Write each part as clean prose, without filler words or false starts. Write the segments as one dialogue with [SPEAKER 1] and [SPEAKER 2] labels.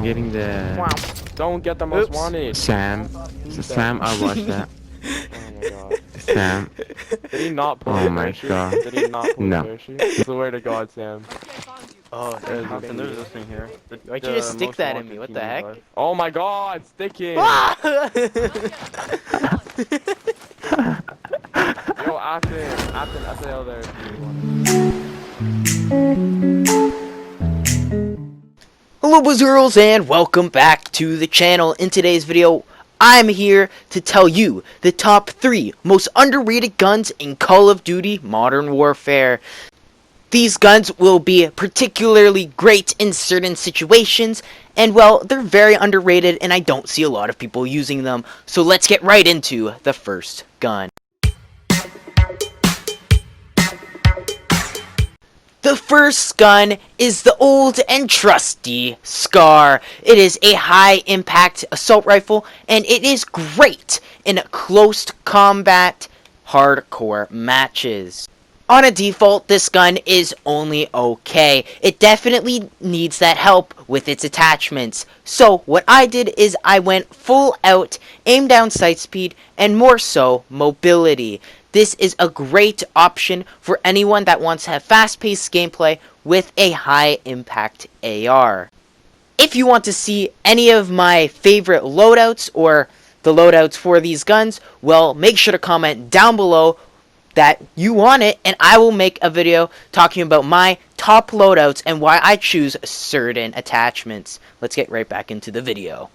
[SPEAKER 1] I'm getting the
[SPEAKER 2] Wow. Don't get the most wanted.
[SPEAKER 1] Sam. Sam, I watched that.
[SPEAKER 2] Oh my god.
[SPEAKER 1] Sam.
[SPEAKER 2] Did he not pull
[SPEAKER 1] Oh
[SPEAKER 2] the
[SPEAKER 1] my
[SPEAKER 2] parachute?
[SPEAKER 1] god.
[SPEAKER 2] Did he not pull
[SPEAKER 1] No.
[SPEAKER 2] the parachute? Swear to God, Sam.
[SPEAKER 3] Oh,
[SPEAKER 2] There's
[SPEAKER 3] Compton, there's this thing here.
[SPEAKER 4] Why'd you just stick that in me? What the heck?
[SPEAKER 2] Oh my God, stick him! Yo, Afton, SAL there.
[SPEAKER 4] Hello boys and girls, and welcome back to the channel. In today's video, I'm here to tell you the top 3 most underrated guns in Call of Duty Modern Warfare. These guns will be particularly great in certain situations, and well, they're very underrated and I don't see a lot of people using them. So let's get right into the first gun. The first gun is the old and trusty SCAR. It is a high-impact assault rifle, and it is great in close combat hardcore matches. On a default, this gun is only okay. It definitely needs that help with its attachments. So what I did is I went full out, aim down sight speed, and more so, mobility. This is a great option for anyone that wants to have fast-paced gameplay with a high-impact AR. If you want to see any of my favorite loadouts or the loadouts for these guns, well, make sure to comment down below that you want it, and I will make a video talking about my top loadouts and why I choose certain attachments. Let's get right back into the video.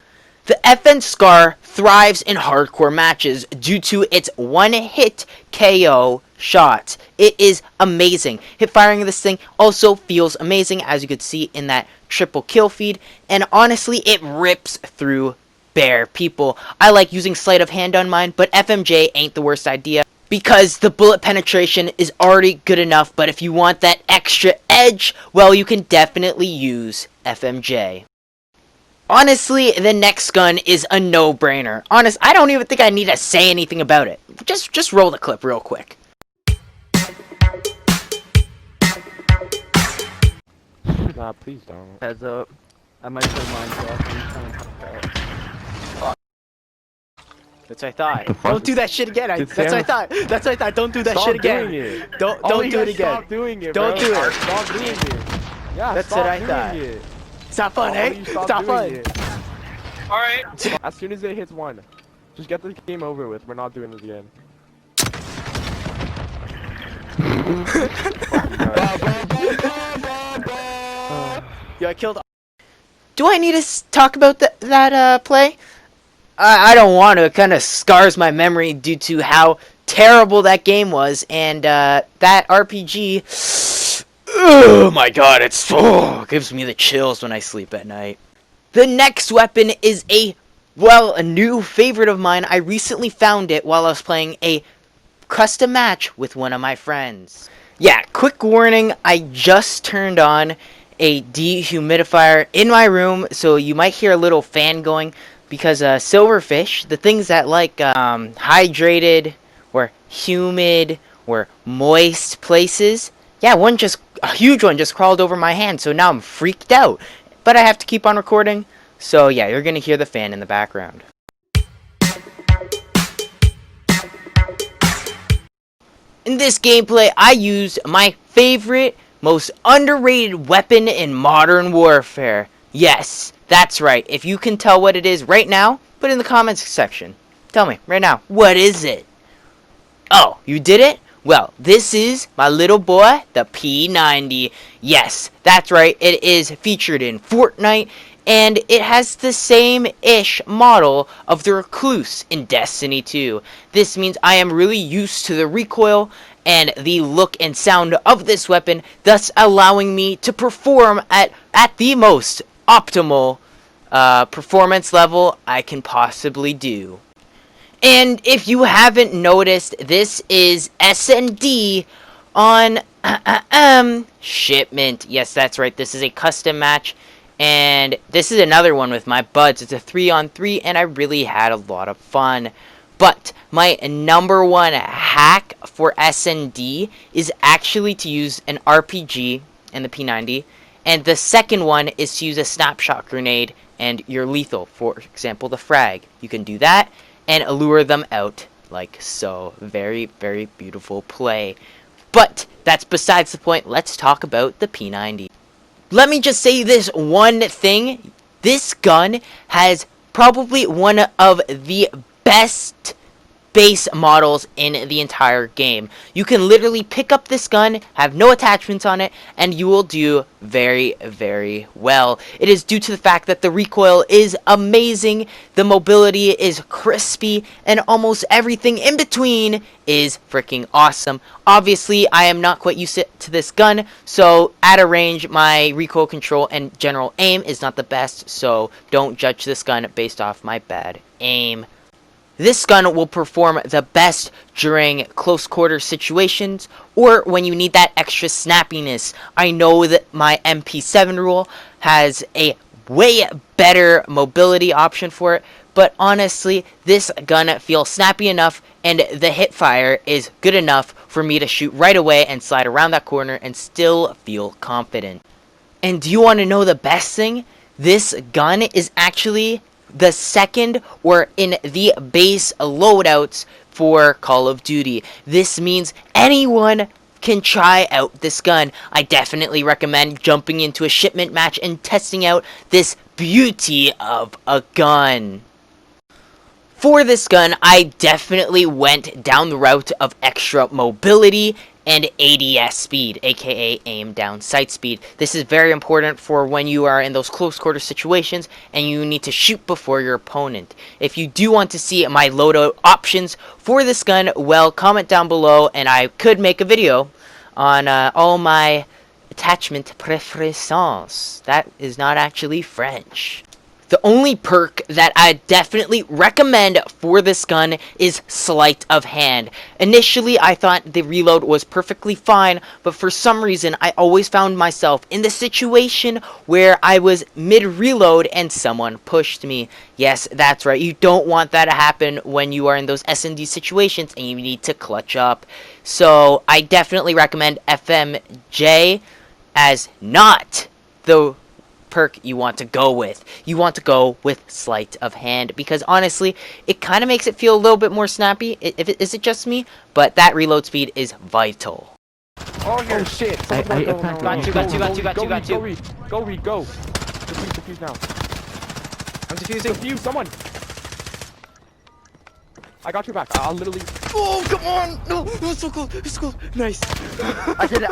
[SPEAKER 4] The FN SCAR thrives in hardcore matches due to its one-hit KO shots. It is amazing. Hip firing of this thing also feels amazing, as you could see in that triple kill feed, and honestly, it rips through bare people. I like using sleight of hand on mine, but FMJ ain't the worst idea, because the bullet penetration is already good enough, but if you want that extra edge, well, you can definitely use FMJ. Honestly, the next gun is a no-brainer. I don't even think I need to say anything about it. Just roll the clip real quick.
[SPEAKER 2] Nah, please don't.
[SPEAKER 3] Heads up. I might play Minecraft.
[SPEAKER 4] That's what I thought.
[SPEAKER 1] The fuck?
[SPEAKER 4] Don't do that shit again. That's what I thought. That's what I thought. Don't do that shit again. Don't do it again.
[SPEAKER 2] Stop doing it,
[SPEAKER 4] Don't
[SPEAKER 2] bro.
[SPEAKER 4] do it.
[SPEAKER 2] Stop doing it. Yeah,
[SPEAKER 4] That's
[SPEAKER 2] stop
[SPEAKER 4] what I
[SPEAKER 2] doing
[SPEAKER 4] thought.
[SPEAKER 2] it.
[SPEAKER 4] It's not fun, eh? It's not fun.
[SPEAKER 2] Alright. As soon as it hits 1, just get the game over with. We're not doing this again.
[SPEAKER 4] Yo, I killed. Do I need to talk about that play? I don't want to. It kind of scars my memory due to how terrible that game was, and that RPG. Oh my god, it gives me the chills when I sleep at night. The next weapon is a new favorite of mine. I recently found it while I was playing a custom match with one of my friends. Yeah, quick warning, I just turned on a dehumidifier in my room, so you might hear a little fan going, because silverfish, the things that like hydrated or humid or moist places, yeah, a huge one just crawled over my hand, so now I'm freaked out. But I have to keep on recording, so yeah, you're gonna hear the fan in the background. In this gameplay, I used my favorite, most underrated weapon in Modern Warfare. Yes, that's right. If you can tell what it is right now, put it in the comments section. Tell me, right now, what is it? Oh, you did it? Well, this is my little boy, the P90. Yes, that's right, it is featured in Fortnite, and it has the same-ish model of the Recluse in Destiny 2. This means I am really used to the recoil and the look and sound of this weapon, thus allowing me to perform at the most optimal performance level I can possibly do. And if you haven't noticed, this is S&D on shipment. Yes, that's right. This is a custom match. And this is another one with my buds. It's a 3-on-3, and I really had a lot of fun. But my number one hack for S&D is actually to use an RPG in the P90. And the second one is to use a snapshot grenade and you're lethal. For example, the frag. You can do that and lure them out like so. Very, very beautiful play. But that's besides the point. Let's talk about the P90. Let me just say this one thing. This gun has probably one of the best base models in the entire game. You can literally pick up this gun, have no attachments on it, and you will do very, very well. It is due to the fact that the recoil is amazing, the mobility is crispy, and almost everything in between is freaking awesome. Obviously, I am not quite used to this gun, so at a range, my recoil control and general aim is not the best, so don't judge this gun based off my bad aim. This gun will perform the best during close quarter situations or when you need that extra snappiness. I know that my MP7 rule has a way better mobility option for it, but honestly, this gun feels snappy enough and the hip fire is good enough for me to shoot right away and slide around that corner and still feel confident. And do you want to know the best thing? This gun is actually the second or in the base loadouts for Call of Duty. This means anyone can try out this gun. I definitely recommend jumping into a shipment match and testing out this beauty of a gun. For this gun, I definitely went down the route of extra mobility and ADS speed, aka aim down sight speed. This is very important for when you are in those close quarter situations and you need to shoot before your opponent. If you do want to see my loadout options for this gun, well, comment down below and I could make a video on all my attachment préférences. That is not actually French. The only perk that I definitely recommend for this gun is sleight of hand. Initially, I thought the reload was perfectly fine, but for some reason, I always found myself in the situation where I was mid-reload and someone pushed me. Yes, that's right. You don't want that to happen when you are in those S&D situations and you need to clutch up. So, I definitely recommend FMJ as not the perk you want to go with. You want to go with sleight of hand because honestly, it kind of makes it feel a little bit more snappy. Is it just me? But that reload speed is vital.
[SPEAKER 2] Oh shit!
[SPEAKER 1] I
[SPEAKER 2] Got you. Go, Reed, go. Defuse now.
[SPEAKER 3] I'm defusing.
[SPEAKER 2] Defuse someone. I got your back. I'll literally.
[SPEAKER 4] Oh, come on! No, it's so cool. It's cool. Nice.
[SPEAKER 3] I did it.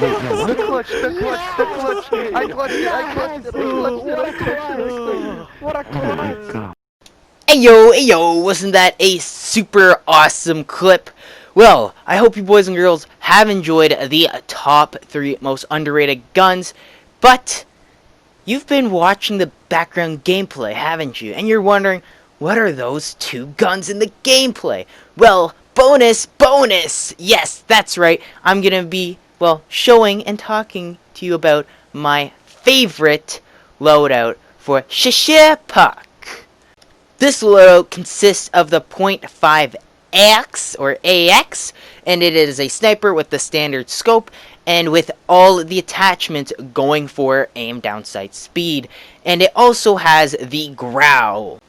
[SPEAKER 3] The clutch. I clutched it.
[SPEAKER 2] What a clutch!
[SPEAKER 1] God.
[SPEAKER 4] Hey yo, wasn't that a super awesome clip? Well, I hope you boys and girls have enjoyed the top 3 most underrated guns, but you've been watching the background gameplay, haven't you? And you're wondering, what are those 2 guns in the gameplay? Well, bonus! Yes, that's right. I'm gonna be, well, showing and talking to you about my favorite loadout for Shishirpak. This loadout consists of the .5X or AX, and it is a sniper with the standard scope and with all the attachments going for aim down sight speed. And it also has the growl.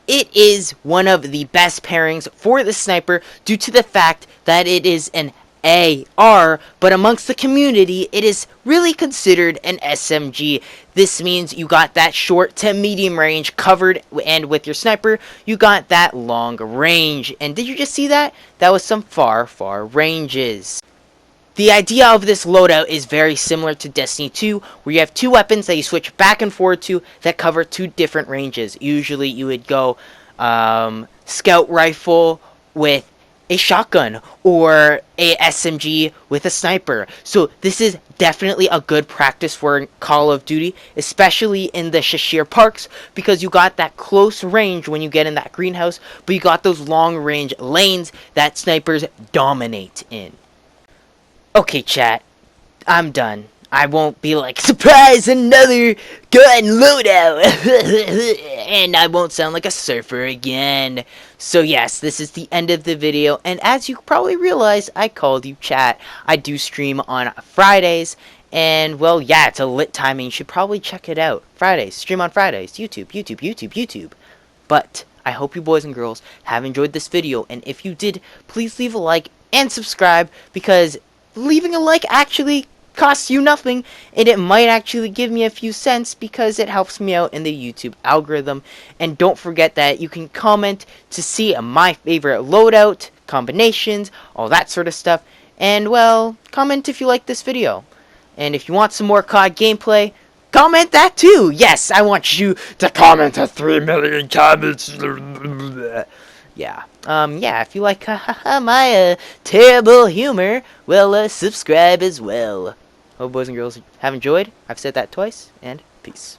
[SPEAKER 4] It is one of the best pairings for the sniper due to the fact that it is an AR, but amongst the community, it is really considered an SMG. This means you got that short to medium range covered, and with your sniper, you got that long range. And did you just see that? That was some far ranges. The idea of this loadout is very similar to Destiny 2, where you have 2 weapons that you switch back and forth to that cover 2 different ranges. Usually you would go scout rifle with a shotgun or a SMG with a sniper. So this is definitely a good practice for Call of Duty, especially in the Shishirparks, because you got that close range when you get in that greenhouse, but you got those long range lanes that snipers dominate in. Okay, chat, I'm done. I won't be like, surprise, another gun loadout, and I won't sound like a surfer again. So yes, this is the end of the video, and as you probably realized, I called you chat. I do stream on Fridays, And, well, yeah, it's a lit timing. You should probably check it out. Fridays, stream on Fridays. YouTube. But I hope you boys and girls have enjoyed this video. And if you did, please leave a like and subscribe, because leaving a like actually costs you nothing, and it might actually give me a few cents because it helps me out in the YouTube algorithm. And don't forget that you can comment to see my favorite loadout, combinations, all that sort of stuff. And, well, comment if you like this video. And if you want some more COD gameplay, comment that too. Yes, I want you to comment at 3 million comments. Yeah. Yeah, if you like my terrible humor, well, subscribe as well. Hope boys and girls have enjoyed. I've said that twice, and peace.